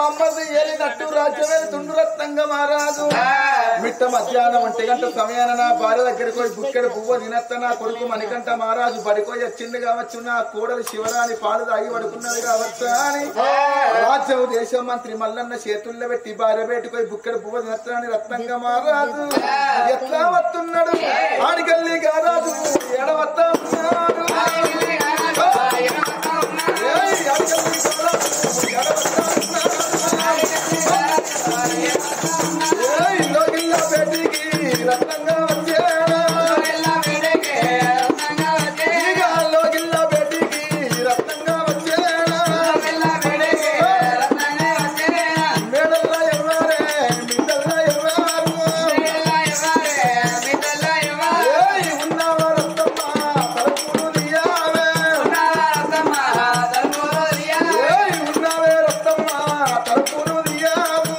మమ్మల్ని ఏలినట్టు రాజ్యమే తుండురత్నంగా మారాదు మిట్ట మధ్యాహ్నం 1 గంట సమయాన నా భార్య దగ్గరికి పోయి బుక్కెడు పువ్వు తినత్త నా కొడుకు మణికంఠ మహారాజు బడిపోయి వచ్చింది కావచ్చు నా కోడలు శివరాని పాలు తాగి పడుకున్నది కావచ్చు అని రాజ్యం దేశం మంత్రి మల్లన్న చేతుల్లో పెట్టి భార్య పెట్టుకోయి బుక్కెడు పువ్వు తినత్తని రత్నంగా మారాదు ఎట్లా వస్తున్నాడు ఆడికెళ్ళి కారాజు ఎడవత్తా ఉన్నాడు రత్నంగా వచ్చేనా గిల్లా బేటికి రత్నంగా వచ్చేనా మేడల్లా ఎవరే మిద్దల్లా ఎవరు ఉన్నావా రత్తమ్మ తలుపులు తీయావే ఉన్నావే రత్తమ్మ తలుపులు తీయావు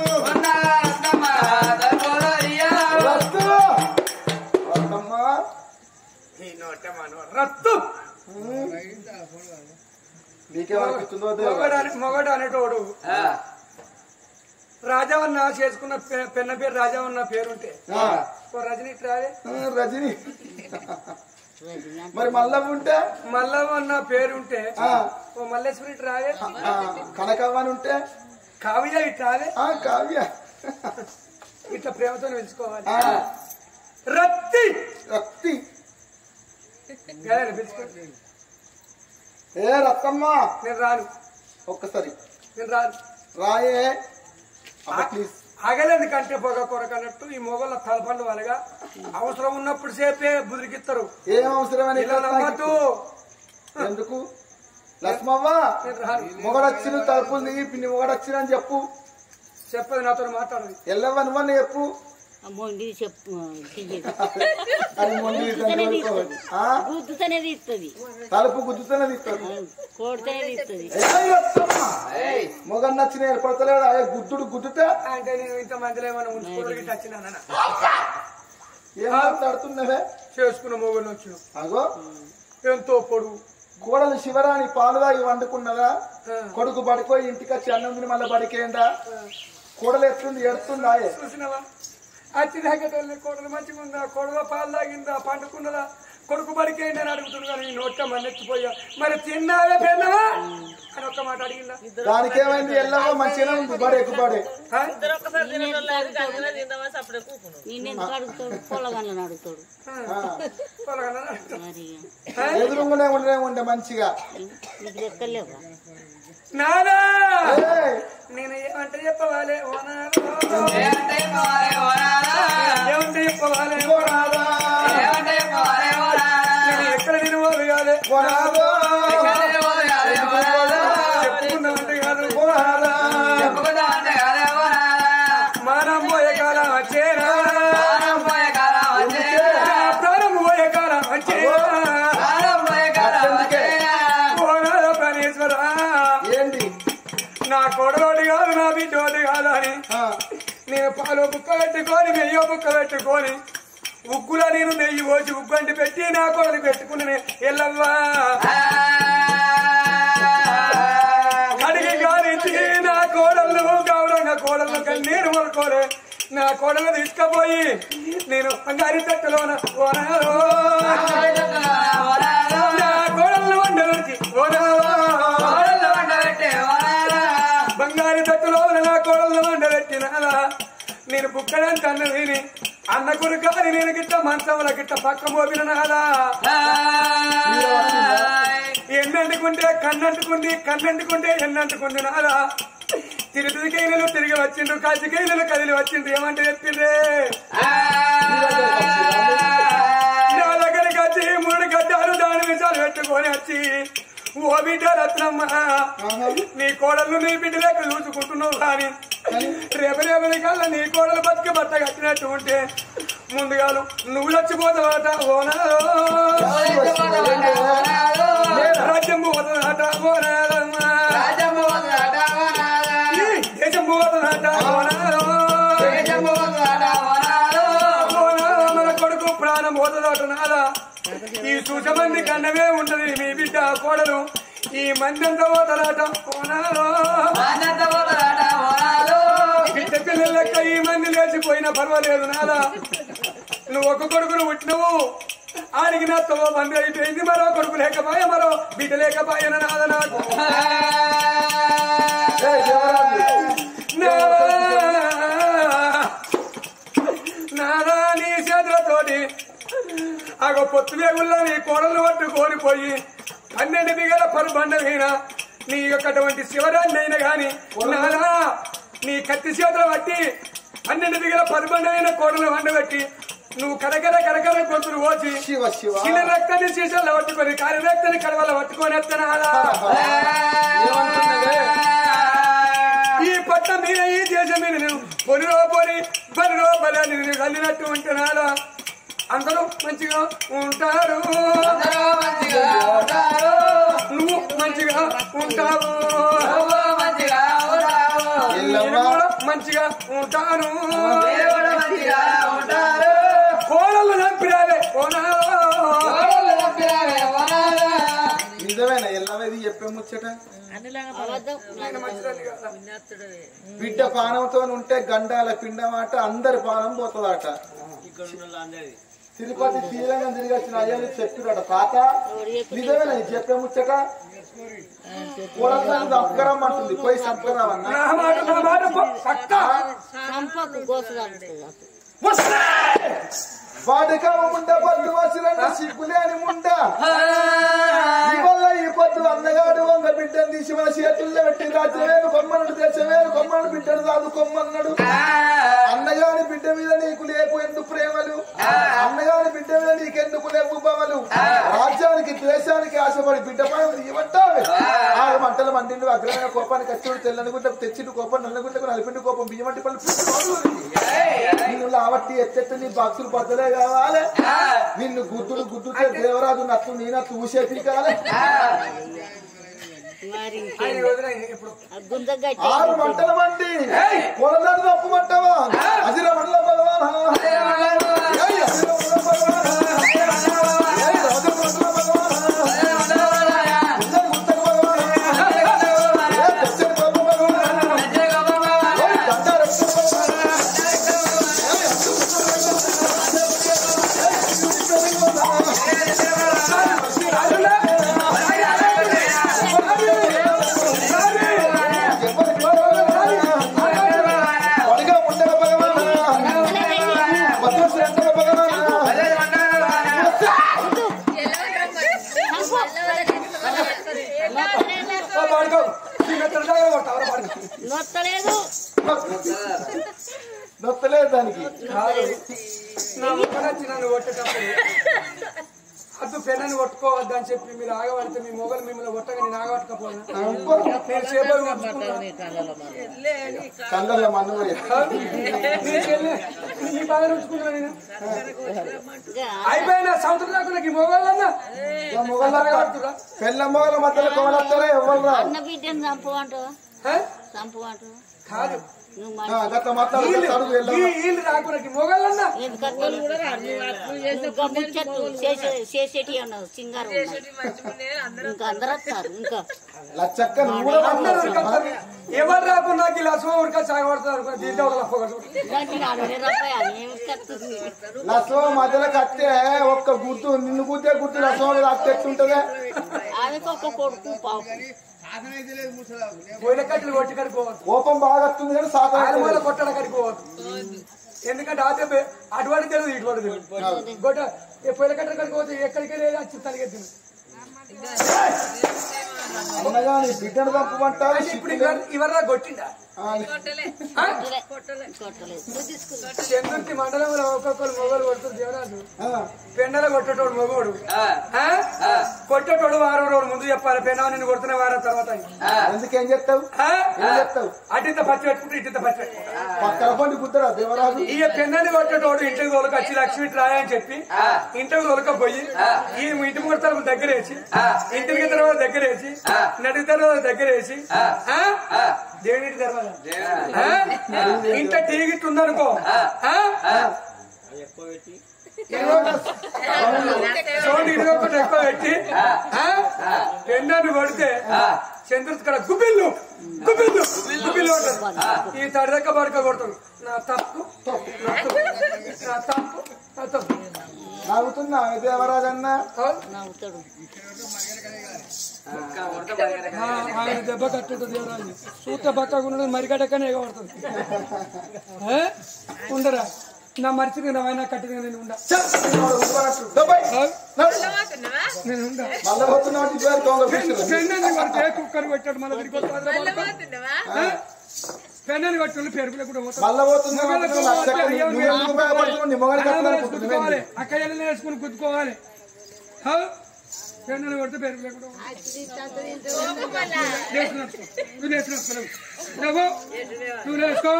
మొగడు అనేటోడు రాజవన్న చేసుకున్న పెన్న పేరు రాజవన్న పేరుంటే రజనీ ట్రావే రజనీ మరి మల్లవ్వ ఉంటే మల్లవన్న పేరుంటే ఓ మల్లేశ్వరి ట్రావే కనకవ్వ అని ఉంటే కావ్య ఇట్రావే కావ్య ఇట్లా ప్రేమతో పిలుచుకోవాలి రత్తి రత్తి పిలుచుకో ఏ రత్తమ్మ నేను రాను ఒక్కసారి నేను రాను రాయే ప్లీజ్ ఆగలేందుకంటే పొగ కొరకన్నట్టు ఈ మొగల తలపండు వాళ్ళగా అవసరం ఉన్నప్పుడు సేపే బుదిరికిస్తారు ఏం అవసరమని నమ్మద్దు ఎందుకు లక్ష్మవ్వ మొగడొచ్చిన తలుపులు దిగి పిన్ని మొగడొచ్చిన అని చెప్పదు నాతో మాట్లాడదు ఎల్లవ్వ నువ్వని చెప్పు తలుపు గుద్దుతూనే తీస్తుంది మొగన్ నచ్చిన ఏర్పడతలేదు అదే గుద్దుతే అంటే నేను ఇంత మందిలో ఏమైనా ఉంచుకోవడానికి వచ్చినా ఏం మాట్లాడుతున్నావే చేసుకున్న మొగలు వచ్చిన అగో ఎంతో పొడుగు కోడలు శివరాని పాలు తాగి వండుకున్నదా కొడుకు పడిపోయి ఇంటికి వచ్చి అన్నం తిని మళ్ళీ పడికేందా కోడలు ఎట్లుంది ఎడుతుందా చూసినవా అచ్చినాక కోడలు మంచిగా ఉందా కొడుకు పాలు తాగిందా పండుకున్నదా కొడుకు బడికేయండి అని అడుగుతున్నా నీ నోట్ల మన్నెత్తిపోయా మరి తిన్నావే పెన్నవా అని ఒక్క మాట అడిగిందా దానికేమైంది ఎల్లవో మంచిగా ఉంది బడి ఎక్కుబడి ఎదురుగానే ఉండే మంచిగా నానా నేను ఏమంటే చెప్పవాలే ఏమంటే చెప్పవాలే ఎక్కడ తినవాలి కాదే చెప్పుకున్నామంటే కాదు మానం పోయే కాలం వచ్చేనా ప్రాణం పోయే కాలం వచ్చేనా ఏంటి నా కొడలోటి కాదు నా బిడ్డోటి కాదు అని నేను పాలు బుక్క పెట్టుకొని నెయ్యో బుక్క పెట్టుకొని ఉగ్గులో నేను నెయ్యి పోసి ఉగ్గంటి పెట్టి నా కొడలు పెట్టుకుని ఎల్లవ్వా కడిగి గారించి నా కోడళ్ళు గౌరవంగా కోడళ్ళు కన్నీరు మొలకోలే నా కోడలు తీసుకుపోయి నేను బంగారి తట్టులోన నా కోడళ్ళు వండలకి బంగారి తట్టులో నా కోడళ్ళు వండబెట్టినాలా నేను బుక్కడంత అన్న విని అన్న కొడుకాని నేను గిట్ట మంచంలో గిట్ట పక్క మోపిన నాదా ఎన్నంటుకుంటే కన్నంటుకుంటే ఎన్నంటుకుంది నాదా తిరుగుకైనలు తిరిగి వచ్చిండ్రు కాచికైనలు కదిలి వచ్చిండ్రు ఏమంటే చెప్పిండ్రే నా దగ్గరికి వచ్చి 3 గడ్డాలు దాని విషయాలు పెట్టుకొని వచ్చి ఓ బిడ్డ రత్నమ్మ నీ కోడలు నీ బిడ్డ లెక్క చూసుకుంటున్నావు కానీ రేపటి కల్లా నీ కోడలు బతికి బట్ట కట్టినట్టు ఉంటే ముందుగాలు నువ్వు చచ్చిపోతావట ఓనాలో రాజ్యం పోతుందట ఓనాలమ్మ దేశం పోతుందట ఓనాలో మన కొడుకు ప్రాణం పోతుందట నాదా ఈ సూచమంది కన్నమే ఉంటది మీ బిడ్డ కోడలు ఈ మంది అంతా పోతారట ఓనాలో పిల్లల లెక్క ఈ మంది లేచిపోయినా పర్వాలేదు నాదా నువ్వు ఒక కొడుకును పుట్టినవు ఆడికి నా తమ బంది అయిపోయింది మరో కొడుకు లేకపోయా మరో బిడ్డ లేకపోయాన నాద నాకు నాదా నీ చేతులతోటి ఆగో పొత్తు వేగుల్లో నీ కోడలు పట్టు కోరిపోయి 12 బిగల పరుబండ మీద నీ యొక్కటువంటి శివరాన్ని అయినా గాని నాదా నీ కత్తి చేతులు పట్టి 12 బిగల పరుబండ అయిన కోడలు వండబెట్టి నువ్వు కరకర కరకర గొంతులు పోచి చిన్న రక్తాన్ని సీసాల్లో పట్టుకొని కాలి రక్తాన్ని కడవల పట్టుకొని వస్తానా ఈ పట్ల మీద ఈ దేశం మీద నేను పొలిరో పొలి బలిరో బలి నేను చల్లినట్టు ఉంటున్నారా అందరూ మంచిగా ఉంటారు నువ్వు మంచిగా ఉంటావు మంచిగా ఉంటాను కోడలు నంపిరాలే నిజమేనా ఎల్లవేది చెప్పే ముచ్చట బిడ్డ పానంతో ఉంటే గండాల పిండమాట అందరి పానం పోతుందట తిరుపతి తీరంగా తిరిగి వచ్చిన అయ్యాన్ని చెట్టుడట తాత నిజమేనా చెప్పే ముచ్చట కూడతాను సంస్కారం అంటుంది పోయి సంస్కారం వాడికా ముండ పద్దు వచ్చిన సిగ్గులేని ముండ ఇవల్ల ఈ పొద్దు అన్నగాడు వంగ బిడ్డను తీసి మన చేతుల్లో పెట్టి రాత్రివేలు కొమ్మనుడు దేశవేలు కొమ్మను బిడ్డను సాదుకోమన్నాడు అన్నగాని బిడ్డ మీద నీకు లేపు ఎందుకు ప్రేమలు అన్నగాని బిడ్డ మీద నీకెందుకు లేవు బవలు రాజ్యానికి ద్వేషానికి ఆశపడి బిడ్డ పై ఇవ్వటావే 6 మంటల మండిండు అగ్రమైన కోపానికి వచ్చాడు తెల్లని గుంటకు తెచ్చిండు కోపం నల్లగుంటకు నలిపిండు కోపం బియ్యమంటి పళ్ళు నిన్ను లావట్టి ఎత్తెత్తి నీ బాక్సులు బద్దలే కావాలి నిన్ను గుద్దులు గుద్దుతే దేవరాజు నట్లు నీ నట్లు ఊసేపి కావాలి 6 మంటల మండి పొలదాడు తప్పుమంటావా అజిర మండల నొత్తలేదు దానికి నన్ను కొట్టేటప్పుడు అద్దు పెన్నని కొట్టుకోవద్దు అని చెప్పి మీరు ఆగబడితే మీ మొగలు మిమ్మల్ని కొట్టగా నేను ఆగబట్టకపోను కళ్ళల్లో మన్ను ఈ బాధ ఉంచుకున్నా నేను అయిపోయినా సంవత్సరం దాకా నాకు ఈ మొగలన్నా పెళ్ళ మొగల మధ్యలో కోడతారా ఎవరు కాదు వీళ్ళు రాకునకి మొగలన్నా చేసేటి అన్నారు సింగారు ఇంకా అందరూ వస్తారు ఇంకా ఎవరు రాకుండా ఇలా ఉడక సాగబడతారు దీంట్లో లసో మధ్యలో కట్టే ఒక్క గుర్తు నిన్ను గుర్తే గుర్తు లసో అట్టెట్టుంటదే ఆమెకు ఒక కొడుకు పాపం పోయిన కట్టలు కొట్టి కడిపోవద్దు కోపం బాగా వస్తుంది కానీ సాధారణ కొట్టడం కడిపోవద్దు ఎందుకంటే అటువంటి తెలియదు ఇటువంటి తెలియదు గొట్ట పోయిన కట్టలు కడిపోతే ఎక్కడికి వచ్చి తలిగెత్తింది అన్నగాని బిడ్డను తప్పమంటారు ఇప్పుడు ఇవరా కొట్టిందా చంద్రుడి మండలంలో ఒక్కొక్కరు మొగలు కొడుతుంది దేవరాజు పెండల కొట్టేటోడు మొగోడు కొట్టేటోడు 6 రోజులు ముందు చెప్పాలి పెన్నా నిన్ను కొడుతున్న వారం తర్వాత ఎందుకేం చెప్తావు అటింత పచ్చి పెట్టుకుంటే ఇటింత పచ్చి పెట్టుకుంటా పక్కన పండి కుదరా దేవరాజు ఈ పెన్నని కొట్టేటోడు ఇంటికి తోలుకు వచ్చి లక్ష్మి రాయ అని చెప్పి ఇంటికి తోలుకపోయి ఈ ఇంటి ముడతలకు దగ్గరేసి ఇంటికి తర్వాత దగ్గరేసి నడి తర్వాత దగ్గరేసి దేవుడి తర్వాత ఇంట టీగిట్ ఉందనుకో సౌండ్ 21 ఎక్కువ పెట్టి పెన్నాన్ని కొడితే చంద్రుడు గుబిల్లు గుబిల్లు గుబిల్లు ఉంటుంది. ఈ తడదక్క పడక కొడతాడు. నా తప్పు నా తప్పు నా తప్పు నవ్వుతున్నా దేవరాజన్న. ఆయన దెబ్బ కట్టుంటుంది దేవరాజు. సూత బక్కకుండా మరిగడకనే ఎగబడుతుంది. ఉండరా నా మరిచి నా కట్టిన నేను ఉండా పెన్నని కొడితే కుక్కర్ కొట్టాడు. మళ్ళీ పెన్నని కొట్టు పెరుగులు కూడా అక్కయ్య వేసుకుని గుద్దుకోవాలి. పెన్నని కొడితే పెరుగులు కూడా నువ్వు వేసుకో.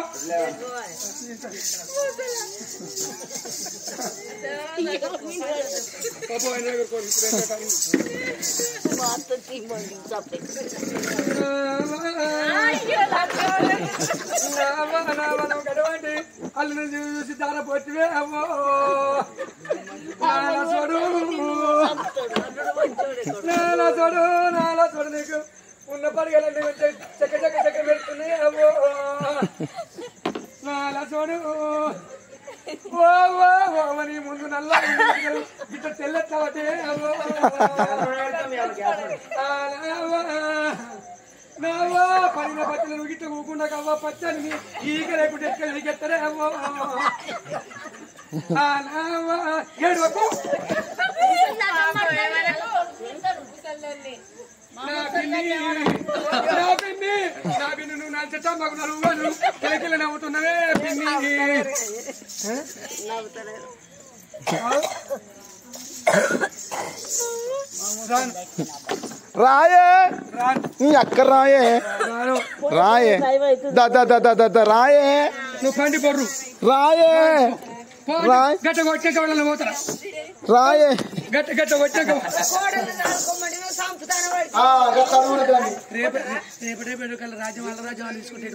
అల్లు చూసి దార పొట్టివే అమ్మో నాలా చూడు నీకు ఉన్న పరిగెలండి చెక్క చెక్క చెక్క పెడుతున్నాయి అమ్మో నాలా చూడు. నీ ముందు నల్ల గిట్ట తెల్లట్లవటే నావా పడిన పచ్చలు గిట్ట ఊకుండా కవ్వ పచ్చని ఈగ లేకుంటే ఎక్కడ ఎగెత్తరే అవ్వో ఏడువకు నా పిన్ని నువ్వు నా చెట్ట మాకు నలుగురు కిలకిల నవ్వుతున్నవే పిన్ని. రాయే నీ అక్క రాయే రాయే రాయే నువ్వు పండి పొర్రు రాయే గట్ట కొట్టాక వాళ్ళని పోతారా రాయే గట్ట గట్ట కొట్టాక రేపటి రాజ్యం వాళ్ళ రాజ్యం తీసుకుంటే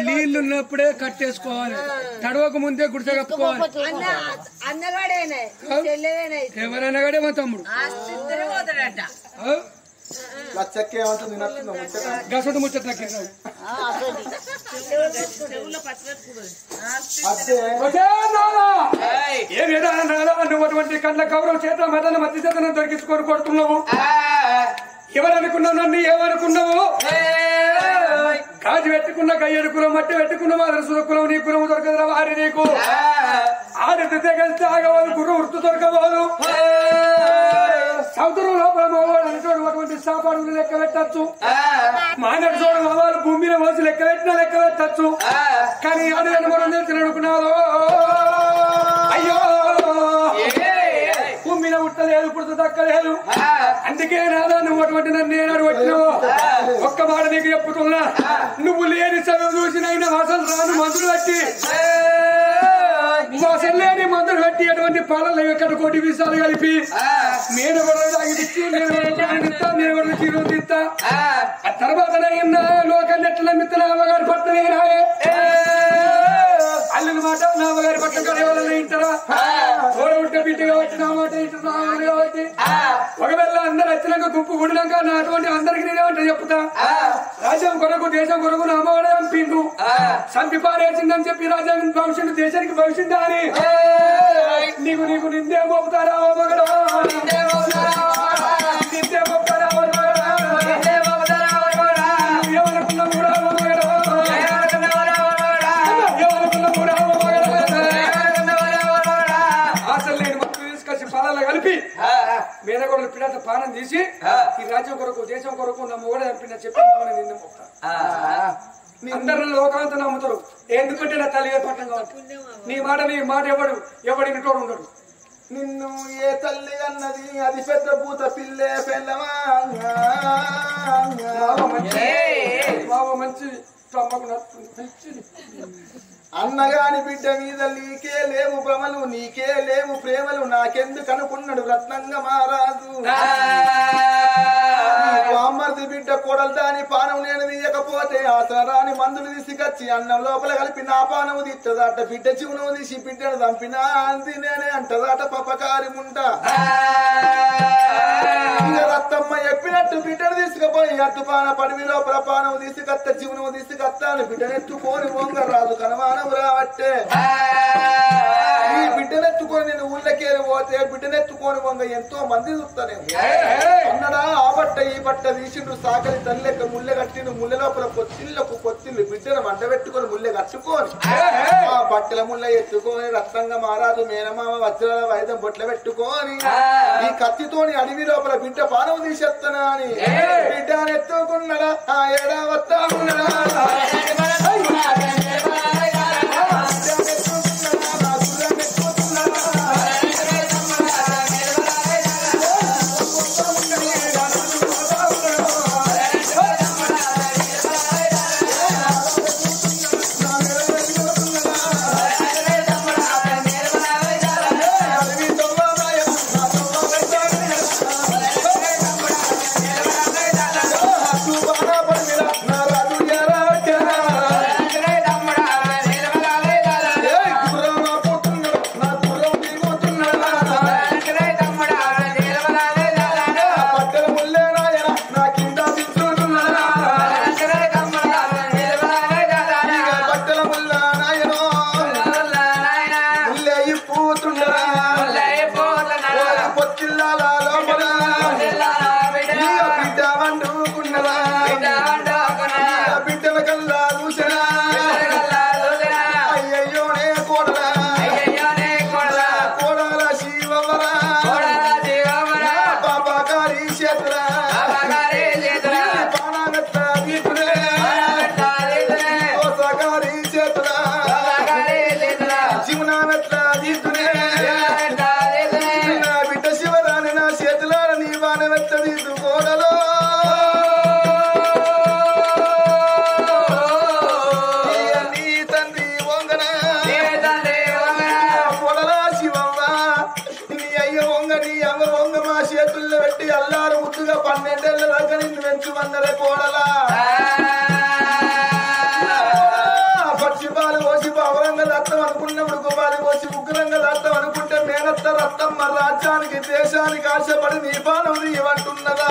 నీళ్లు ఉన్నప్పుడే కట్టేసుకోవాలి. తడవక ముందే గుడిసె కప్పుకోవాలి. ఎవరైనా గడే మా తమ్ముడు గసడు ముచ్చట నువ్వు కండ్ల కౌరవ చేత మదన మధ్య చేతను దొరికించుకొని కొడుతున్నావు. ఎవరనుకున్నావు నన్ను ఏమనుకున్నావు? కాజు పెట్టుకున్న కయ్యడు కులం మట్టి పెట్టుకున్న మాదన సురకులం నీ కులం దొరకదురా వారి నీకు ఆడది తెగలిస్తే ఆగవాదు గుర్రం వృత్తు దొరకవాదు. సముద్రం లోపల మగవాడు చూడు అటువంటి సాపాడు లెక్క పెట్టచ్చు. మానడు చూడు మగవాళ్ళు భూమిని మోసి లెక్క పెట్టినా లెక్క పెట్టచ్చు. కానీ ఆడు అనుమరం తెలిసిననుకున్నావు అయ్యో భూమిని ఉట్టలేదు పుడుతు దక్కలేదు. అందుకే నాదా నువ్వు అటువంటి నన్ను ఏనాడు వచ్చినావు. ఒక్క మాట నీకు చెప్పుతున్నా, నువ్వు లేని చదువు చూసినైనా అసలు రాను మందులు పెట్టి అసలు లేని మందులు పెట్టి అటువంటి పాలలు ఎక్కడ కోటి విషయాలు కలిపి నేను కూడా తాగిపిచ్చి నేను కూడా తీరుతా. ఆ తర్వాత లోకాన్ని ఎట్లా మిత్తన అమ్మగారి పట్టనే రాయే అల్లుని మాట నా అమ్మగారి పట్ల కానీ ఎవరైనా ఇంటారా? తోడ ఉంటే బిడ్డ కాబట్టి నా మాట ఇంటున్నా కాబట్టి ఒకవేళ అందరు వచ్చినాక గుంపు కూడినాక నా అటువంటి అందరికి నేనేమంటే చెప్తా. రాజ్యం కొరకు దేశం కొరకు నా అమ్మవాడే అంపిండు సంపి పారేసిందని చెప్పి రాజ్యానికి భవిష్యత్తు దేశానికి భవిష్యత్తు అని నీకు నీకు నిందే మోపుతారా మగడా నిందే మోపుతారా ఏమనుకున్నా కూడా అసలు నేను మొత్తం తీసుకొచ్చి పాలలో కలిపి మేనగోడలు పిల్లత పానం తీసి ఈ రాజ్యం కొరకు దేశం కొరకు నా మొగడ చంపిన చెప్పి నింద మోపుతా. అందరూ లోకాంత నమ్ముతారు. ఎందుకంటే నా తల్లి పట్టం కాబట్టి నీ మాట ఎవడినటోడు ఉండడు. నిన్ను ఏ తల్లి అన్నది అది పెద్ద పూత పిల్లే పెళ్ళమా మంచి అన్నగాని బిడ్డ మీద నీకే లేవు భ్రమలు నీకే లేవు ప్రేమలు నాకెందుకు అనుకున్నాడు రత్నంగా మారాదు. బామ్మర్ది బిడ్డ కోడలు దాని పానం నేను తీయకపోతే ఆసరాని మందులు తీసుకొచ్చి అన్నం లోపల కలిపి నా పానము తీస్తదట బిడ్డ జీవనం తీసి బిడ్డను చంపినా అంది నేనే అంటదట పపకారి ముంట రత్తమ్మ చెప్పినట్టు బిడ్డను తీసుకుపోయి అట్టుపాన పడివి లోపల పానం తీసుకత్త జీవనం తీసుకత్తాను బిడ్డనెత్తుకొని వంగ రాదు కనమానం రావట్టే ఈ బిడ్డనెత్తుకొని నేను ఊళ్ళకేరి పోతే బిడ్డనెత్తుకొని వంగ ఎంతో మంది చూస్తానే అన్నడా ఆ బట్ట ఈ బట్ట తీసిండు సాకలి తల్లెక్క ముళ్ళె కట్టిండు ముళ్ళ లోపల కొత్తిళ్ళు బిడ్డను మంట పెట్టుకొని ముళ్ళె కట్టుకొని ఆ బట్టల ముళ్ళ ఎత్తుకొని రక్తంగా మారాదు మేనమామ వజ్రాల వైద్యం బొట్ల పెట్టుకొని ఈ కత్తితోని అడవి లోపల బిడ్డ పానం తీసేస్తానా అని బిడ్డనెత్తుకున్నాడా ఆ ఏడా వస్తా ఉన్నాడా రాజ్యానికి దేశానికి ఆశపడి నీ పానం నీవంటున్నదా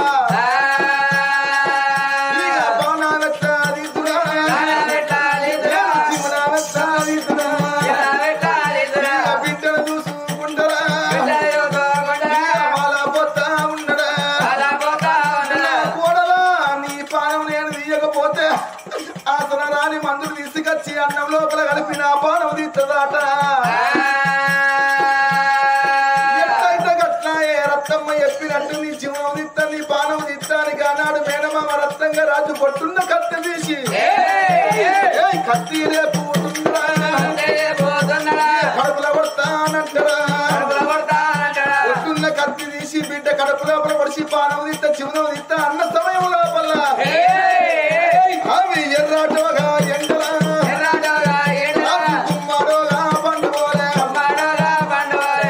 బిడ్డను చూసుకుంటారా పోతా ఉండడా కూడలా నీ పానం నేను తీయకపోతే ఆసన రాని మందులు తీసుకొచ్చి అన్నం లోపల కలిపి నా పానం తీస్తుందట రత్తమ్మ చెప్పినట్టు నీ జీవనం తీస్తా నీ పానం తీస్తానికి అన్నాడు మేనమామ రత్తంగా రాజు పట్టున్న కత్తి తీసి కత్తి రేపుతుందా కడుపులో పడతానంటారా పట్టున్న కత్తి తీసి బిడ్డ కడుపు లోపల పడిసి పానం తీస్తా జీవనం తీస్తా అన్న సమయం లోపల అవి ఎర్రాటోగా ఎండలా కుమ్మాడోగా పండుగోలే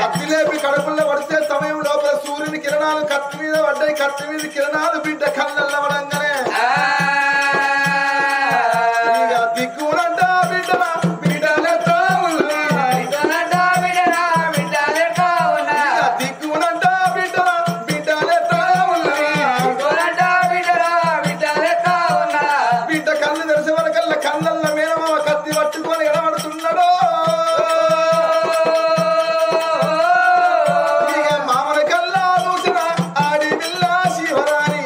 కత్తి లేపి కడుపుల్లో పడితే సమయం లోపల సూర్యుని కిరణాలు కత్తి మీద పడ్డాయి కత్తి మీద కిరణాలు బిడ్డ కళ్ళల్లో పడంగానే దిక్కునంట బిడ్డ బిడ్డలెత్తా దిక్కునంట బిడ్డ బిడ్డలెత్తా బిడ్డ కళ్ళు తెరిసే వరకల్లా కళ్ళల్లో మేనమామ కత్తి పట్టుకొని ఎడబడుతున్నాడు మామల కల్లా చూసిన ఆడి బిల్లా శివరాణి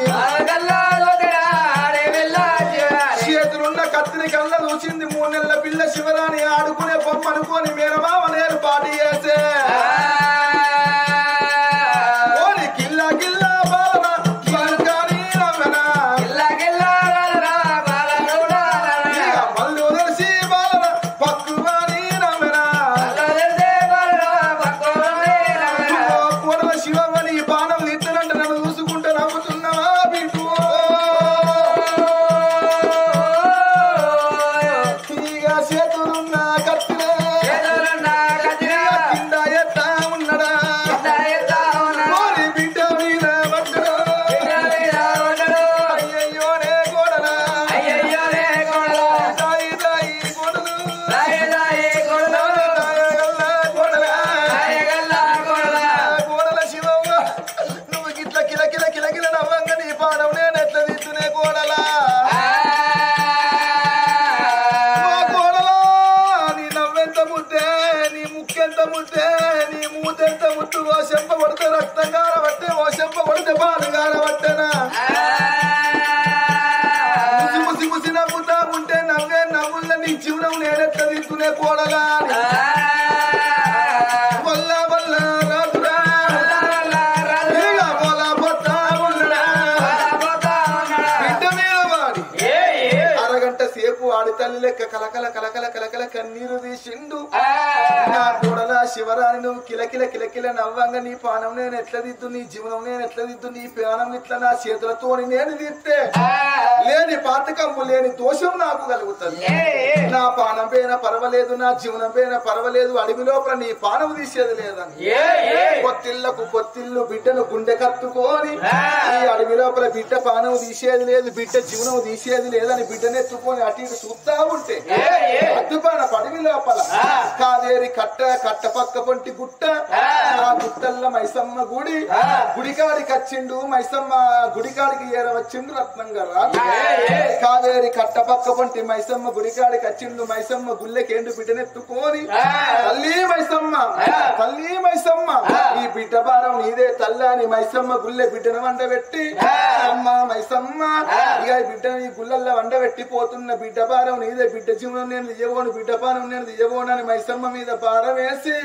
తల్లి లెక్క కలకల కలకల కలకల కన్నీరు తీసిండు నా కూడలా శివరాని నువ్వు కిలకిల కిలకిల నవ్వంగా నీ పానం నేను ఎట్లా దిద్దు నీ జీవనం నేను ఎట్లా దిద్దు నీ ప్రాణం ఇట్లా నా చేతులతోని నేను దిద్దే లేని పాతకమ్ము లేని దోషం నాకు కలుగుతుంది నా పానం పైన పర్వాలేదు నా జీవనం పైన పర్వాలేదు అడవి లోపల నీ పానం తీసేది లేదని కొత్తిళ్లకు కొత్తిల్లు బిడ్డను గుండె కత్తుకొని ఈ అడవి లోపల బిడ్డ పానం తీసేది లేదు బిడ్డ జీవనం తీసేది లేదని బిడ్డనెత్తుకొని అటు ఇటు చూస్తా ఉంటే అద్దుపాన పడవి లోపల కావేరి కట్ట పక్క పొంటి గుట్ట ఆ గుట్టల్ల మైసమ్మ గుడికాడికి వచ్చిండు మైసమ్మ గుడికాడికి ఏరవచ్చిండు రత్నంగా రాదు కావేరి కట్ట పక్క పొంటి మైసమ్మ గుడికాడికి వచ్చిండు మైసమ్మ గుళ్ళెకేండు బిడ్డనెత్తుకొని తల్లి మైసమ్మ ఈ బిడ్డ భారం నీదే తల్లని మైసమ్మ గుళ్ళె బిడ్డను వండబెట్టి అమ్మ మైసమ్మ ఇక బిడ్డను ఈ గుళ్ళల్లో వండబెట్టి పోతున్న బిడ్డ భారం నీదే బిడ్డ జీవనం నేను దియ్యబోను బిడ్డ పానం నేను దియ్యబోనని మైసమ్మ మీద భారం వేసి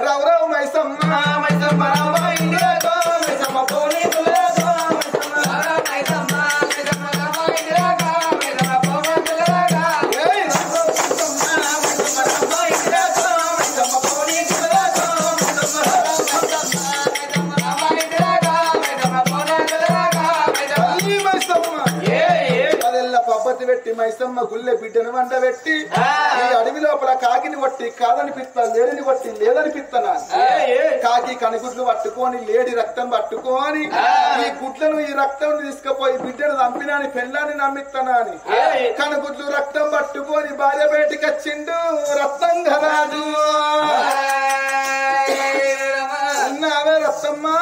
రావు మైసమ్మ మైసమ్మ మైసమ్మ పోనీ పెట్టి మైసమ్మ గుళ్ళె బిడ్డను వంట పెట్టి ఈ అడవి లోపల కాకిని కొట్టి కాదని పిత్త లేడిని కొట్టి లేదని పిత్తనా కాకి కనుగుడ్లు పట్టుకొని లేడి రక్తం పట్టుకొని ఈ గుడ్లను ఈ రక్తం తీసుకుపోయి బిడ్డను చంపినాని పెళ్ళాన్ని నమ్మిత్తనా అని కనుగుడ్లు రక్తం పట్టుకొని భార్య బయటికి వచ్చిండు రత్నంగా రాజు ఉన్నావే రత్తమ్మా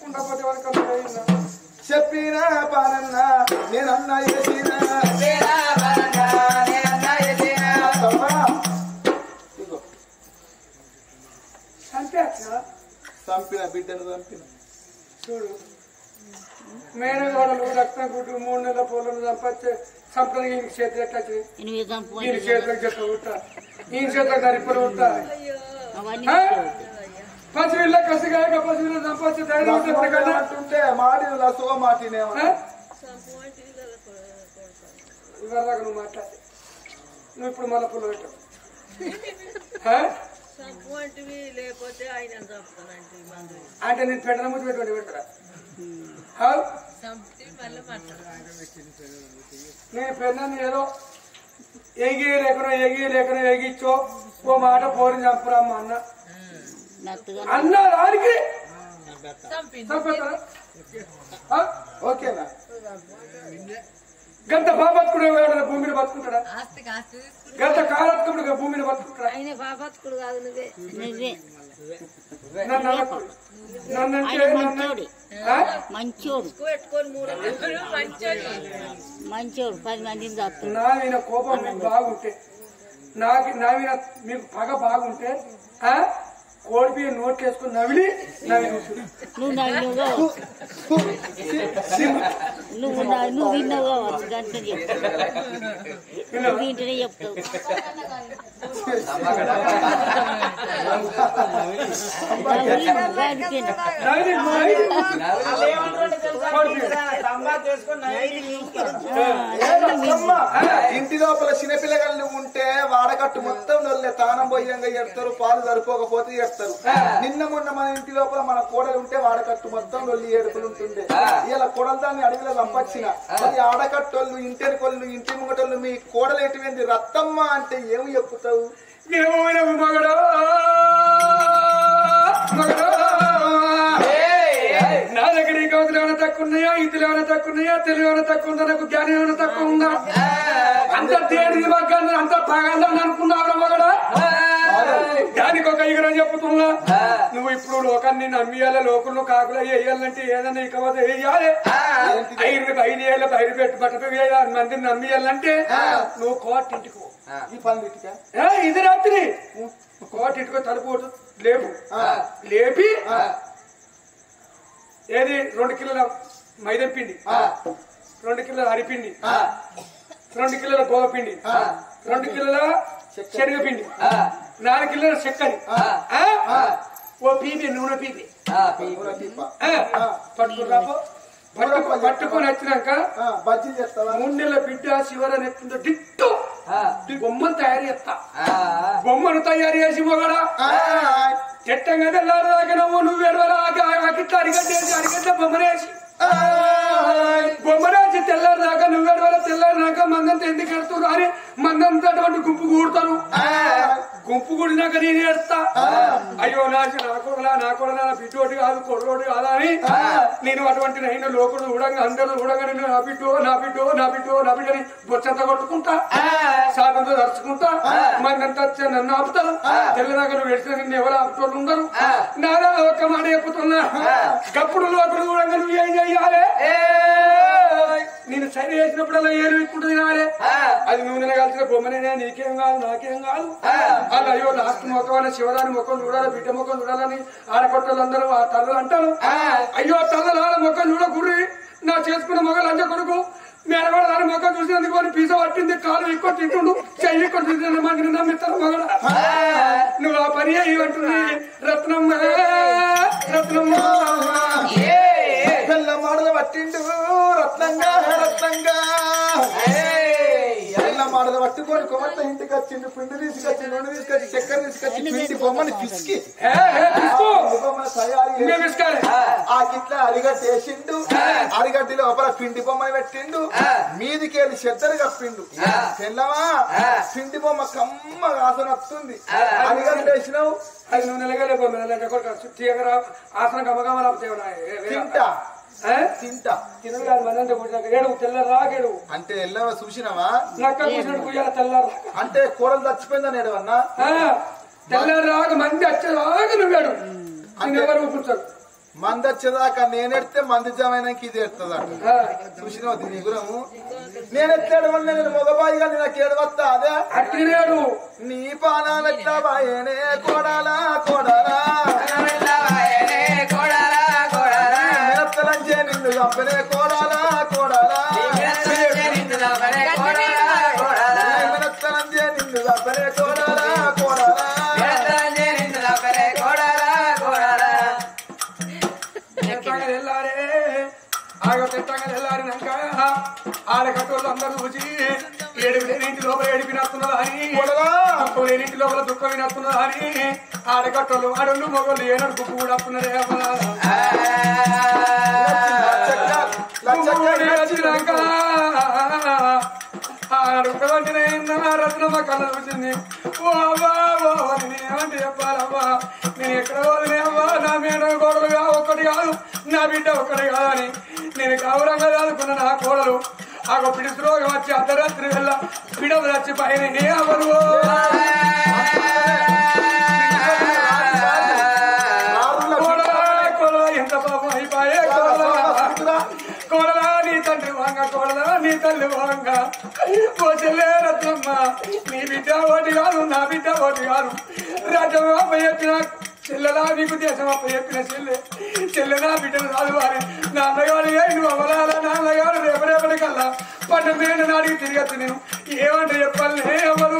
ఉండకపోతే వరకు చెప్పినా పానన్నా నేనన్నా చేసినా చంపిన బిడ్డను చంపిన చూడు మేనగోడలు రక్తం గుడ్డు 3 నెలల పొలం చంపచ్చే చంపడానికి ఈయన చేతులు ఎట్లా ఈయన చేతులకు చెట్లు ఉంటా ఈయన చేతులకు నరిపలు ఉంటా పసివిళ్ళ కసిగాక పసివిళ్ళ చంపచ్చు ధైర్యంటే మాటిన లసో మాటినేమో ఇవరిదాకా నువ్వు మాట్లాడి నువ్వు ఇప్పుడు మళ్ళా పుల్ల పెట్టావు అంటే నేను పెట్టడం ముందు పెట్టుకోండి పెడతారా నేను పెన్నాను ఏదో ఎగి లేకనో ఎగిచ్చో ఓ మాట పోరిని చంపురామ్మ అన్న దానికి ఓకేనా గంత బాబత్కుడు భూమిని బతుకుంటాడా గంత కాలత్కుడు భూమిని బతుకుంటాడా మంచోడు 10 మందిని నా మీద కోపం మీకు బాగుంటే నా మీద మీకు పగ బాగుంటే కోడిపి నోట్ వేసుకుని నవిలి నువ్వు నవ్వుగా నువ్వు విన్నావు కావచ్చు గంట చెప్తావు ఇంటనే చెప్తావు ఇంటి లోపల చిన్నపిల్లగాళ్ళు ఉంటే వాడకట్టు మొత్తం నొల్లే తానం పోయంగా ఎడతారు పాలు సరిపోకపోతే ఎడతారు నిన్న మొన్న మన ఇంటి లోపల మన కోడలు ఉంటే వాడకట్టు మొత్తం నొల్లి ఏడుపులు ఉంటుండే ఇలా కోడలు దాన్ని అడవిలో సంపచ్చిన అది ఆడకట్టోళ్ళు ఇంటెనుకోళ్ళు ఇంటి ముంగటోళ్ళు మీ కోడలు ఎటువైంది రత్తమ్మ అంటే ఏమి చెప్పుతావు నా దగ్గర ఈ కవితలు ఏమైనా తక్కువ ఉన్నాయా ఇతలు ఏమైనా తక్కువ ఉన్నాయా తెలుగు ఏమైనా తక్కువ ఉందా నాకు జ్ఞానం ఏమైనా తక్కువ ఉందా అంత తేడి అంత బాగాలని అనుకున్నావు మగడా దానికి ఒక ఇగరం చెప్పుతున్నా నువ్వు ఇప్పుడు లోకాన్ని నమ్మియాలి లోకులు కాకులు వేయాలంటే ఏదన్నా ఇక వేయాలి 5 ఏళ్ళకు 5 పెట్టి బట్టకు 6 మందిని నమ్మియాలంటే నువ్వు కోర్టు ఇంటికి ఈ పని ఇది రాత్రి కోర్టు ఇంటికి తలుపు లేపి ఏది 2 కిలోల మైదా పిండి 2 కిలోల అరిపిండి 2 కిలోల గోవ పిండి 2 కిలోల శనగపిండి 4 కిలోల చక్కెర ఓ పీపి నూనె పీపి పట్టుకురాపో పట్టుకొని వచ్చినాక బజ్జీ చేస్తావా 3 నెలల బిడ్డ శివరాని ఎట్లుందో డిట్టో బొమ్మను తయారు చేస్తా బొమ్మను తయారు చేసి మొగడా ఎట్టంగా తెల్లారదాకా నువ్వు అరిగట్ట బొమ్మనేసి బొమ్మనేసి తెల్లారదాకా నువ్వు తెల్లారినాక మందంతా ఎందుకు ఎడుతున్నారు అని మందంతా అటువంటి గుంపు కూడతారు గుంపు కూడినాక నేను ఏడుస్తా అయ్యో నా కొడలా నా బిడ్డోటి కాదు కొడలోటి కాదా అని నేను అటువంటి నైనా లోకుడు చూడంగా అందరూ చూడంగా నేను నా బిడ్డని బొచ్చంతా కొట్టుకుంటా సాధంతో దర్చుకుంటా మందంతా నన్ను ఆపుతారు తెల్లదాకా నువ్వు ఏడ్చిన నిన్ను ఎవరు ఆపుతోళ్ళు ఉండరు నాదా ఒక్క మాట చెప్పుతున్నా కప్పుడు లోకుడు చూడంగా నువ్వు ఏం చెయ్యాలి నేను సరి చేసినప్పుడల్లా ఏరు ఎక్కుంటుంది నాలే అది నూనె కలిసిన బొమ్మనే నీకేం కాదు నాకేం కాదు అలా అయ్యో లాస్ట్ మొక్కమని శివరాని మొక్కలు చూడాలి బిడ్డ మొక్కలు చూడాలని ఆడపట్టలందరూ ఆ తల్లులు అంటారు అయ్యో తల్లులు ఆడ మొక్కలు చూడకూడదు నా చేసుకున్న మొగలు అంజ కొడుకు మేనగోడ దాని మొక్క చూసినందుకు అని పీస పట్టింది కాలు ఎక్కువ తింటుండు చెయ్యి ఎక్కువ తింటున్నా మంది నమ్మిస్తారు మొగల నువ్వు ఆ పని ఇవ్వంటుంది రత్నమ్మ పిల్ల మాటలు పట్టిండు రత్నంగా పిల్ల మాటలు పట్టుకొని కొమట్ల ఇంటికి వచ్చిండు పిండి తీసుకొచ్చి నూనె తీసుకొచ్చి చక్కెర తీసుకొచ్చి పిండి బొమ్మని పిసికి బొమ్మని తయారు ఆ గిట్ల అరిగడ్డ వేసిండు అరిగడ్డి లోపల పిండి బొమ్మని పెట్టిండు మీదికెళ్ళి చెద్దరు కప్పిండు తెల్లవా పిండి బొమ్మ కమ్మ వాసన వస్తుంది అరిగడ్డ వేసినావు అది నువ్వు నెలగలే ఆసన గమగమలా తింటా తినదు కాదు మనంతా కూర్చున్నాక ఏడు తెల్లరాగేడు అంటే ఎల్లవ చూసినావా నక్క కూర్చున్నాడు కూయాల తెల్లారా అంటే కూరలు చచ్చిపోయిందని ఏడవన్నా తెల్లరాగ మంది వచ్చేదాకా నువ్వాడు ఎవరు కూర్చోడు మంది వచ్చేదాకా నేనెడితే మంది జమైనాక ఇది ఎడుతుందట చూసినావు దీని గురము నేనెత్తాడు వల్ల నేను మగబాయిగా నాకు ఏడవస్తా అదే అట్టినాడు నీ పానాలు ఎట్లా బాయనే కోడాలా మెత్తలంచే నిన్ను చంపనే కోడాలా మెత్తలంచే నిన్ను చంపనే తెల్లారినాక ఆడగట్టోళ్ళు అందరూ చూసి ఏడుగులేనింటి లోపల ఏడిపినస్తున్నదా అని లేనింటి లోపల దుఃఖం వినస్తున్నదా అని ఆడగట్టోళ్ళు ఆడోళ్ళు మొగోళ్ళు ఏనాడు గుప్పు కూడా వస్తున్నారే వచ్చినాక ఆడుకవంటినే రత్నమ్మ కళ్ళ చూసింది ఓ అవ్వా నేనేమంటే చెప్పాలవ్వా నేను ఎక్కడ వదిలే అవ్వా నా మీద కోడలుగా ఒక్కటి కాదు నా బిడ్డ ఒక్కటి కాదని నేను గౌరవంగా చదువుకున్న నా కోడలు ఆ పిడిసి రోగం వచ్చి అర్ధరాత్రి వెళ్ళ పిడలు వచ్చి పైన ఎవరు ఎంత పాపం అయిపోయే కోడలా నీ తండ్రి వాంగ కోడలా నీ తల్లి వాంగ ఓ చెల్లే రత్నమ్మ నీ బిడ్డ ఒకటి కాదు నా బిడ్డ ఒకటి కాదు రాజ్యం అప్ప చెప్పిన చెల్లెలా నీకు దేశం అప్ప చెప్పిన చెల్లెనా బిడ్డలు రాదు వారి నాన్నగారు నువ్వు అమలాల నాన్నగారు రేపటి కల్లా పండు మీద నాడికి తిరిగచ్చు నేను ఏమంటే చెప్పాలి ఎవరు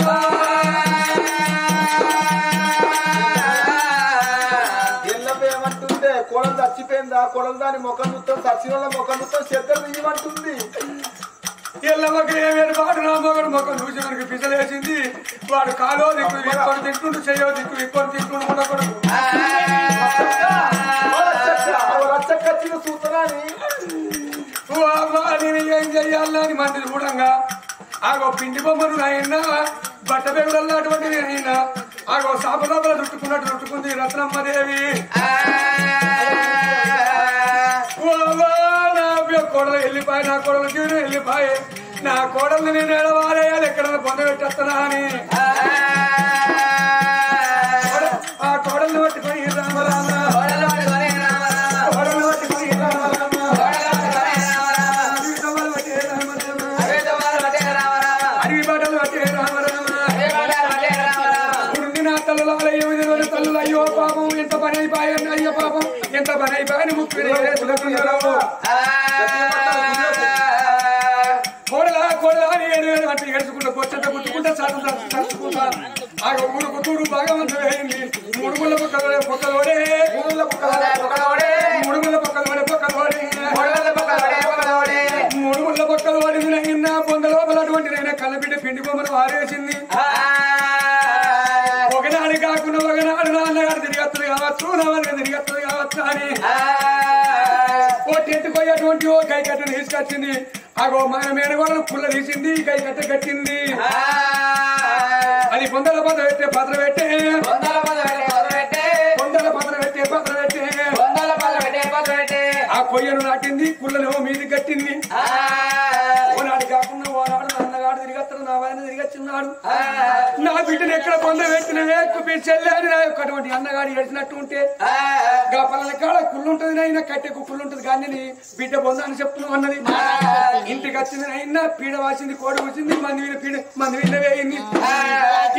ఏమంటుంటే కోడలు చచ్చిపోయిందా కోడలు దాని ముఖం చూస్తాం చచ్చిన వాళ్ళ ముఖం చూస్తాం చెద్దరు తీయమంటుంది ఎల్లమ్మకి ఏమేమి పాటు నా మొగడు మొక్కలు చూసి మనకి పిసలేసింది వాడు కాలో దిక్కు ఇప్పుడు తింటుండు చెయ్యో దిక్కు ఇప్పుడు తింటుండు ఉండకూడదు రచ్చకొచ్చిన సూత్రాన్ని నేను ఏం చెయ్యాలని అని మంది చూడంగా ఆగో పిండి బొమ్మను అయినా బట్ట బెగుడల్లా అటువంటి నేనైనా ఆగో సాపదాపల చుట్టుకుంది రత్నమ్మదేవి నా కోడలు వెళ్ళిపోయి నా కోడలు జీవనం వెళ్ళిపోయి నా కోడల్ని నేను ఎడవాలేయాలి ఎక్కడన్నా పొందబెట్టేస్తున్నా అని ఆ కోడల్ని పట్టుకొని రామరామ కోడలు పట్టుకొని అడవి బాటలు పట్టే రామరామ నా తల్లుల తల్లులు అయ్యో పాపం ఎంత పని అయిపోయాను అయ్యో పాపం ఎంత పని అయిపోయాను ముక్కు కోడలా అని అంటే ఏడుచుకుంటా కొచ్చంత గుట్టుకుంటా చాటు తడుచుకుంటా ఆ ఊరుకు తూరు బాగా మంచి వేయండి ముడుగుల పొక్కలోడే ముడుగుల పొక్కలోడే అని ఓ టెంటుకోయేటువంటి ఓ కై కట్టను తీసుకొచ్చింది అగో మన మేనగోడలు పుల్ల తీసింది కై కట్ట కట్టింది అది పొందల పద పెట్టే పత్ర పెట్టే ఆ కొయ్యను నాటింది పుల్లను మీది కట్టింది ఓనాడు కాకుండా ఓనాడు అన్నగాడు తిరిగత్తడు నా వాయన తిరిగచ్చున్నాడు నా బిడ్డను ఎక్కడ పొంద పెట్టినవే చెల్లె అని నా యొక్క అటువంటి అన్నగాడు ఏడిచినట్టు ఉంటే గా పల్లెల కాడ కుళ్ళుంటది నైనా కట్టె కుళ్ళుంటది కానీ బిడ్డ పొంద అని చెప్తున్నావు అన్నది ఇంటికి వచ్చింది అయినా పీడ వాసింది కోడి వచ్చింది మంది మీద వేయింది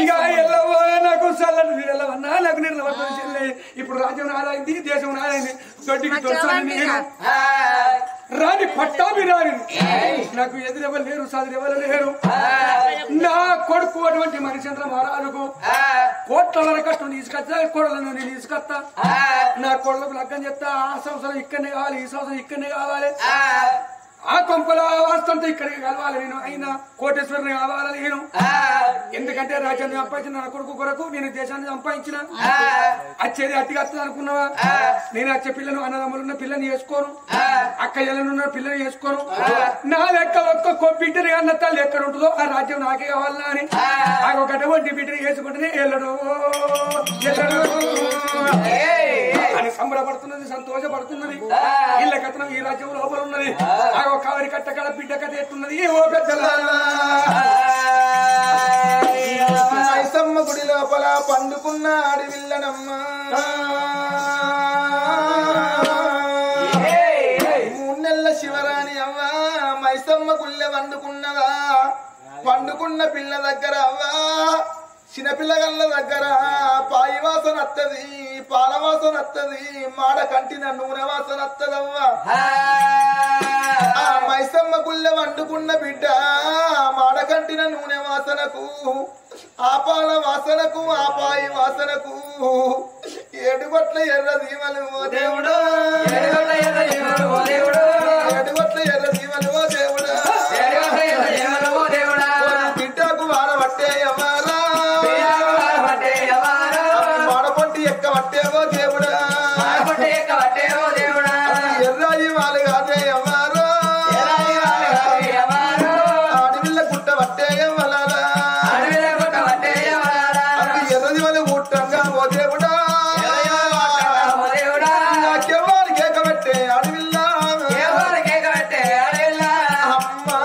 ఇక ఎల్లవో నాకు చల్లటి నీళ్ళవన్నా నాకు నీళ్ళ చెల్లె ఇప్పుడు రాజ్యం నాదైంది దేశం నాదైంది దొడ్డికి దొరసాని రాని పట్టాభి రాని నాకు ఎదురెవరు లేరు సదురెవరు లేరు నా కొడుకు అటువంటి మనిషేంద్ర మహారాజుకు కోట్ల కట్టం తీసుకొచ్చా కోడలను నేను తీసుకొస్తా నా కోడలకు లగ్గం చెప్తా ఆ సంవత్సరం ఇక్కడనే కావాలి ఈ సంవత్సరం ఇక్కడనే కావాలి ఆ కొంపల వాస్తంతా ఇక్కడికి కలవాలి నేను అయినా కోటేశ్వరుని కావాలి నేను ఎందుకంటే రాజ్యాన్ని సంపాదించిన నా కొడుకు కొరకు నేను దేశాన్ని సంపాదించిన వచ్చేది అట్టిగా వస్తుంది అనుకున్నావా నేను వచ్చే పిల్లను అన్నదమ్ములున్న పిల్లని వేసుకోను అక్క ఎల్లనున్న పిల్లని వేసుకోను నా లెక్క ఒక్క బిడ్డని అన్న తల్లి ఎక్కడ ఉంటుందో ఆ రాజ్యం నాకే కావాలన్నా అని ఆ ఒకటి బిడ్డని వేసుకుంటేనే ఎల్లడు అని సంబరపడుతున్నది సంతోషపడుతున్నది ఇళ్ళ కథనం ఈ రాజ్యం లోపల ఉన్నది ఆ కావరి కట్ట కడ బిడ్డ కథ ఎట్టున్నది ఓ పెద్దల మైసమ్మ గుడి లోపల పండుకున్న అడవిల్లనమ్మ 3 నెలల శివరాణి అవ్వ మైసమ్మ గుళ్ళె పండుకున్నదా పండుకున్న పిల్ల దగ్గర అవ్వా చిన్నపిల్లగల్ల దగ్గర పాయి వాసన వత్తది పాల వాసన వత్తది మాడ కంటిన నూనె వాసన వత్తదవ్వా ఆ మైసమ్మ గుళ్ళె వండుకున్న బిడ్డ మాడ కంటిన నూనె వాసనకు ఆ పాల వాసనకు ఆ పాయి వాసనకు 7 గొట్ల ఎర్ర దీవలు ఓ దేవుడా 7 గొట్ల ఎర్ర దీవలు ఓ దేవుడా బిడ్డకు వాడబట్టే ఎవరా మాడపొట్టి ఎక్క పట్టేవో దేవుడా ఎర్రాయి వాళ్ళు కాదే ఎవరు అడవిల్ల గుట్ట పట్టే ఎవరా ఎర్రది వాళ్ళు గుట్టంగా ఓ దేవుడా నాకెవ్వరు కేక పెట్టే అడవిల్లా అమ్మా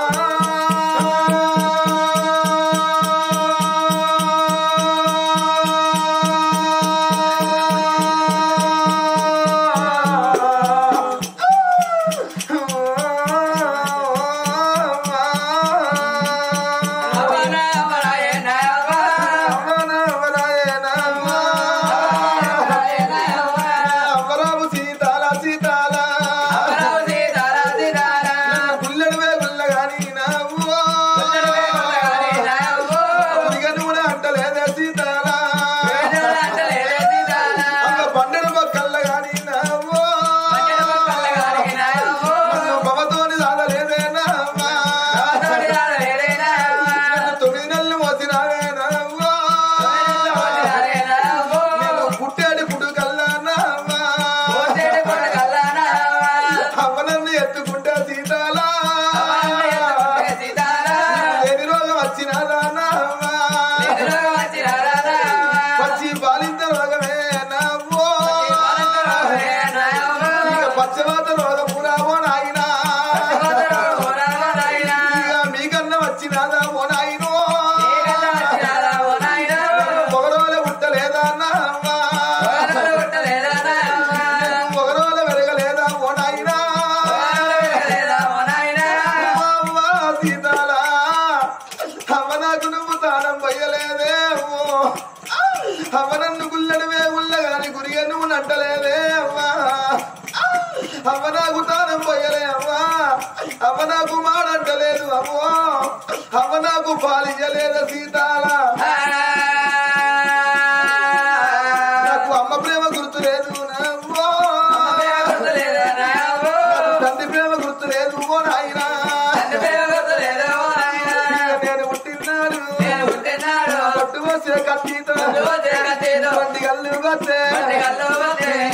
అవనన్ను గుల్లడమే ఉల్లగాని గురిగా నువ్వు నట్టలేదే అవ్వా అవ్వ నాకు తానం పోయలే అవ్వా అవ్వ నాకు మాడంటలేదు అవ్వో అవ్వ నాకు పాలించలేదు సీతాల నాకు అమ్మ ప్రేమ గుర్తులేదు నవ్వో తండ్రి ప్రేమ గుర్తులేదు ఓ నాయనా నేను పుట్టినాడు పట్టు వచ్చే కత్తితో కళ్ళు వస్తే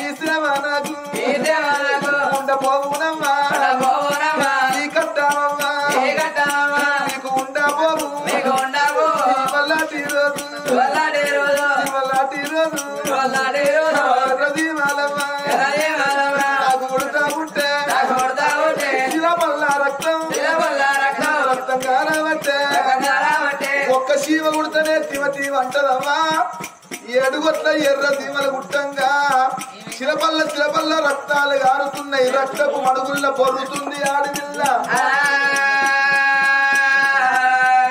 ఈ శ్రమ నాకు శివలాటి రోజు రదీమాలమ్మ నాకు కొడుతా ఉంటే శిలమల్ల రక్తం రక్తంగా రావట్టే ఒక్క శివ కుడితేనే తిమ అంటదమ్మా 7 గొట్ల ఎర్ర తీమలు గుట్టంగా శిలపల్ల రక్తాలు గారుతున్నాయి రక్తపు మడుగుల్ల పొరుతుంది ఆడపిల్ల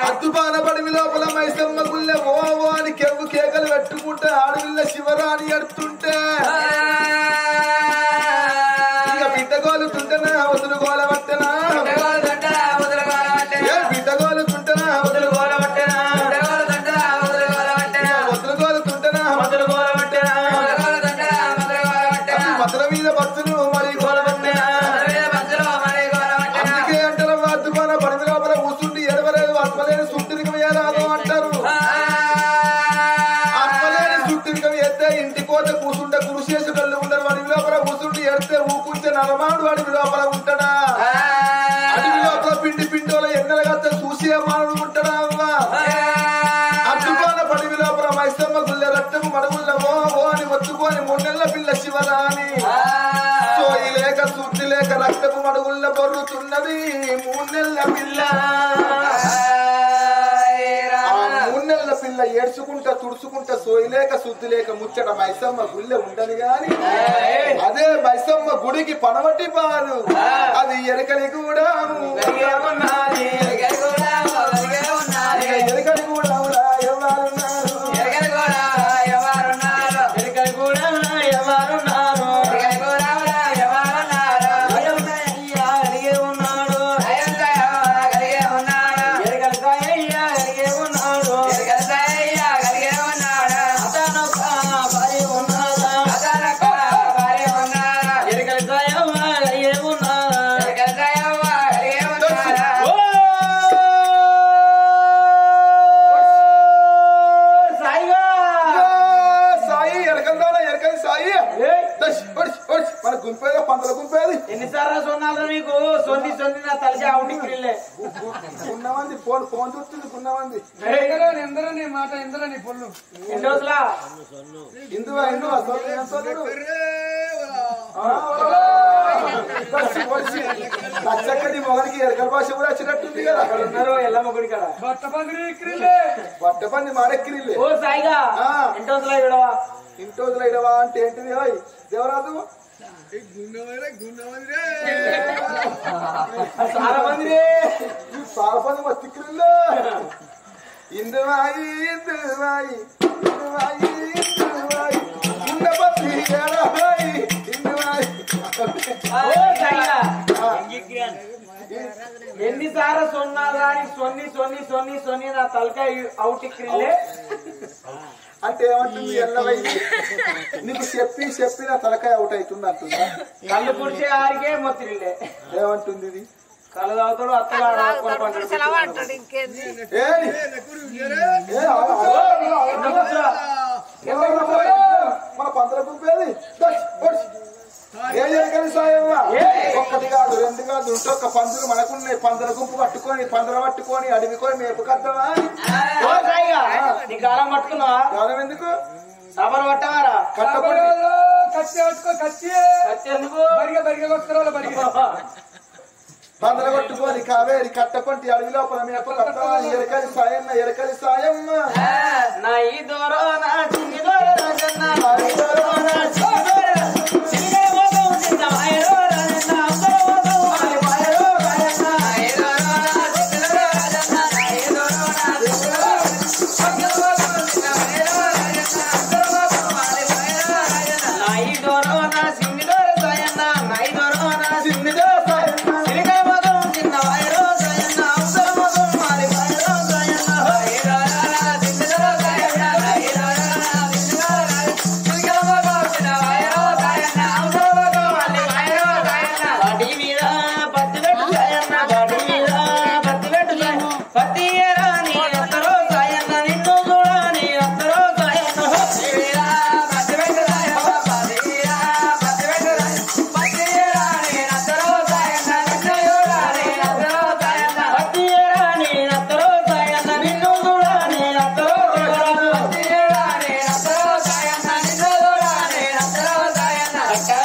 అద్దుపాన పడివి లోపల మైసమ్మ గుళ్ళె ఓ అని కెవ్వు కేకలు పెట్టుకుంటే ఆడపిల్ల శివరాణి ఎడుతుంటే ఇక బిడ్డగోలుతుంటేనా వదులు గోల పట్టనా బిడ్డగోలుతుంటేనా వదులు గోల పట్టనా మధుర మీద భక్తులు మరి అందుకే అంటారు వాద్దుపాన పడివి లోపల కూర్చుండి ఎడవలేదు అత్మలేని సుట్టిరికం ఏరాదు అంటారు అత్మలేని సుట్టిరికం ఎత్తే ఇంటి పోతే కూర్చుంటే కురుశేషు కళ్ళు ఉండరు అడవి లోపల కూర్చుండి ఎడితే ఊకుంటే నరమాడు అడవి లోపల ఉంటాడా అడవి లోపల పిండోల ఎన్నెలగత్తే చూసే మానవుడు ఉంటాడా అవ్వా అద్దుపాన పడివి లోపల మైసమ్మ గుళ్ళె రక్తము మడుగుల్ల ఓ అని ఒత్తుకొని 3 నెలల పిల్ల శివరాని సోయి లేక శుద్ధి లేక రక్తపు మడుగుల్ల బొర్రుతున్నది 3 నెలల పిల్ల 3 నెలల పిల్ల ఏడ్చుకుంటా తుడుచుకుంటా సోయి లేక శుద్ధి లేక ముచ్చట మైసమ్మ గుళ్ళె ఉండదు గాని అదే మైసమ్మ గుడికి పనవటి పాలు అది ఎరకలి కూడా ఎరకలి కూడా ఎన్నిసార్లు సొన్నాలు నీకు సొన్ని నా తలసి అవుటిక్కిల్లే ఉన్నమంది ఫోన్ చూస్తుంది ఉన్నమంది ఎందరో నీ మాట ఎందరో నీ పొల్లు ఎన్ని రోజులా ఇందువా లచ్చక్కడి మొగనికి ఎరకల భాష కూడా వచ్చినట్టుంది కదా అక్కడ ఉన్నారు ఎల్లమ్మ గుడి కదా బట్టపంది మారెక్కిరిల్లే ఓ సాయిగా ఎన్ని రోజులా ఇడవా ఇంటి రోజుల ఇడవా అంటే ఏంటిది హోయ్ దేవరాజు చాలా మంది మత్తిక్కిరిల్లో ఇందువాయి ఇందువాయి ఇందువాయి ఇందువాయి ఉండపత్తి ఎడవాయి ఇందువాయి ఎన్నిసార్లు సొన్నాలు కానీ సొన్ని నా తలకాయ అవుటిక్కిల్లే అంటే ఏమంటుంది ఎల్లవైంది నీకు చెప్పి నా తలకాయ అవుట్ అవుతుంది అంటుందా కళ్ళు పుడిచే ఆరికే మొత్తిల్లే ఏమంటుంది ఇది కళ్ళు తాగుతాడు మన పందర గుంపేది ఒక్కటి కాదు 2 కాదు ఇంకొక పందులు మనకున్నాయి పందర గుంపు పట్టుకొని అడవికొని మేపుకద్దామా నీ గాలం పట్టుకున్నావా కాలం ఎందుకు సబర్ పట్టవారా కట్టపడి కచ్చి ఎందుకు బరిగొస్తారు పందర పట్టుకొని కావేరి కట్టపంటి అడవి లోపల మేపుకద్దామా ఎరకలి సాయం నా ఈ దూరం నా చిన్ని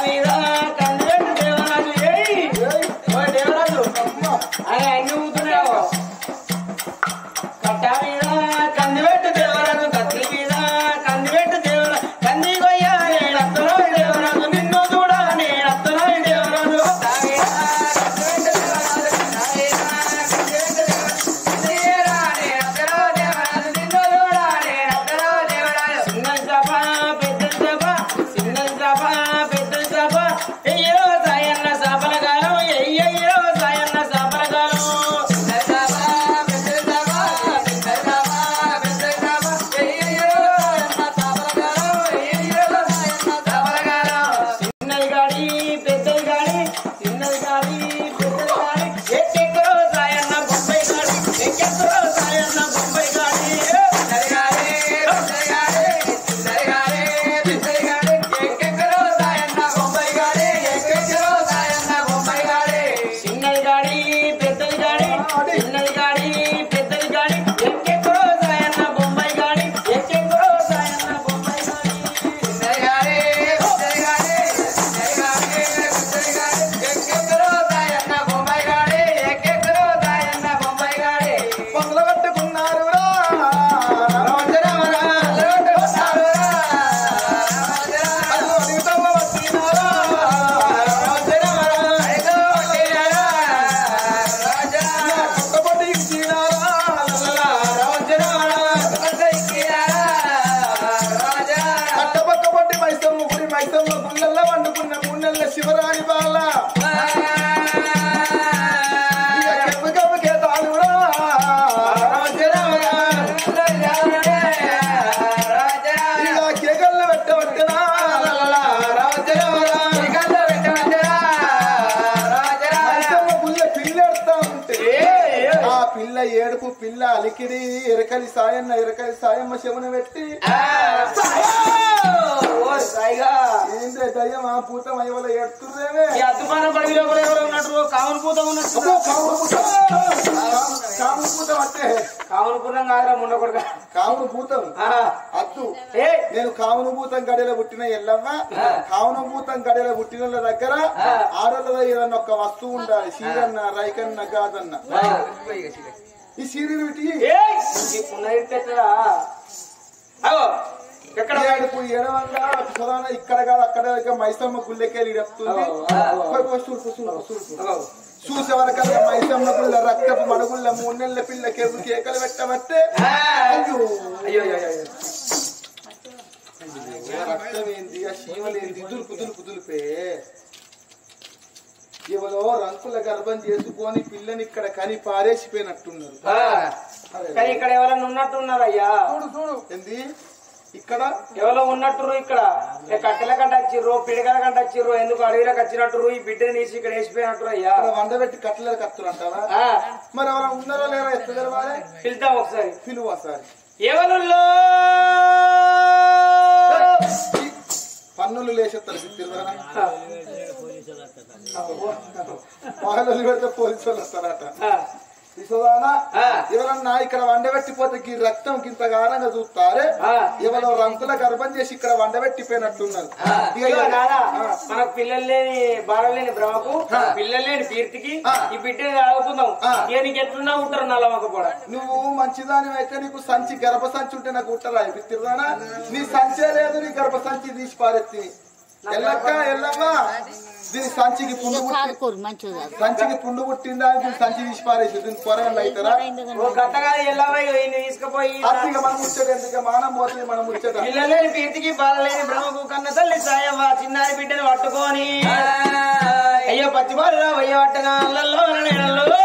మీద కందిపెట్టు దేవరాజు ఓ దేవరాజు అని అన్ని ఊతున్నావు కట్ట మీద కందిపెట్టు దేవరాజు కత్తి మీద కందిపెట్టు దేవరాజు కంది కొయ్యా నేనత్తనో దేవరాజు నిన్ను చూడ నేనత్తనో దేవరాజు ఏడుపు పిల్ల అలికిడి ఎరకలి సాయమ్మ శమున పెట్టి ఏంటే దయ్యం ఆ పూతం అయ్యవల ఎడుతుర్రేవే అద్దుపాన పడిలో ఉన్నట్టు కావును పూతం ఉన్నట్టు కావును పూతం అంటే కావును పూతం కాదురా ముండ కొడుక కావును పూతం అద్దు నేను కావును భూతం గడిలో పుట్టిన ఎల్లవ్వ కావును భూతం గడిలో పుట్టిన దగ్గర ఆడోళ్ళ ఏదన్నా ఒక వస్తువు ఉండాలి చీరన్న రైకన్న గాదన్న ఈ సీరియల్ ఎక్కడ ఎడవంగా ఇక్కడ కాదు అక్కడ మైసమ్మ గుళ్ళెకెళ్ళి చెప్తుంది చూసే వరకల్లా మైసమ్మ గుళ్ళ రక్తపు మడుగుళ్ళ 3 నెలల పిల్ల కేకలు పెట్టబట్టే రక్తం ఏంది ఆ శీవలేంది దులుపే ఎవరో రంకుల గర్భం చేసుకొని పిల్లని ఇక్కడ కని పారేసిపోయినట్టున్నారు కానీ ఇక్కడ ఎవరైనా ఉన్నట్టున్నారు అయ్యా చూడు ఏంది ఇక్కడ ఎవరో ఉన్నట్టు ఇక్కడ కట్టెల కంట వచ్చిర్రు పిడకల కంట వచ్చిర్రు ఎందుకు అడవిలోకి వచ్చినట్టు ఈ బిడ్డని తీసి ఇక్కడ వేసిపోయినట్టు అయ్యా వండబెట్టి కట్టెలకు కత్తులు అంటారా మరి ఎవరైనా ఉన్నారో లేరా ఎట్లా తెలవాలి పిలుద్దాం ఒకసారి పిలువు ఒకసారి ఎవరుల్లో పన్నులు లేచేస్తారు వాళ్ళు పెడితే పోలీసు వాళ్ళు వస్తారట ఎవరన్నా ఇక్కడ వండబెట్టిపోతే ఈ రక్తం ఇంత గారంగా చూస్తారే ఎవరో రంకుల గర్భం చేసి ఇక్కడ వండబెట్టిపోయినట్టున్నారు మనకు పిల్లలు లేని బాధ లేని బ్రహ్మకు పిల్లలు లేని కీర్తికి ఈ బిడ్డని ఆగుతున్నాం నీకు ఎట్లున్నా ఉంటారు నల్లమ్మక కూడా నువ్వు మంచిదాని అయితే నీకు సంచి గర్భ సంచి ఉంటే నాకు ఉంటారా తిరుదానా నీ సంచే లేదు నీ గర్భ సంచి తీసి పారెత్తి ఎల్లమ్మా దీని సంచికి పుండు పుట్టిందా దీని సంచి తీసి పారేసి దీని పొరగలు అవుతారా తీసుకుపోయి మనం ముచ్చట ఎందుకు మానం పోతుంది మనం ముచ్చట పిల్లలేని కీర్తికి బాలలేని బ్రహ్మకు కన్న తల్లి సాయవ్వ చిన్నారి బిడ్డను పట్టుకొని అయ్యో పచ్చిబాలు అయ్యో పట్టగా నీడల్లో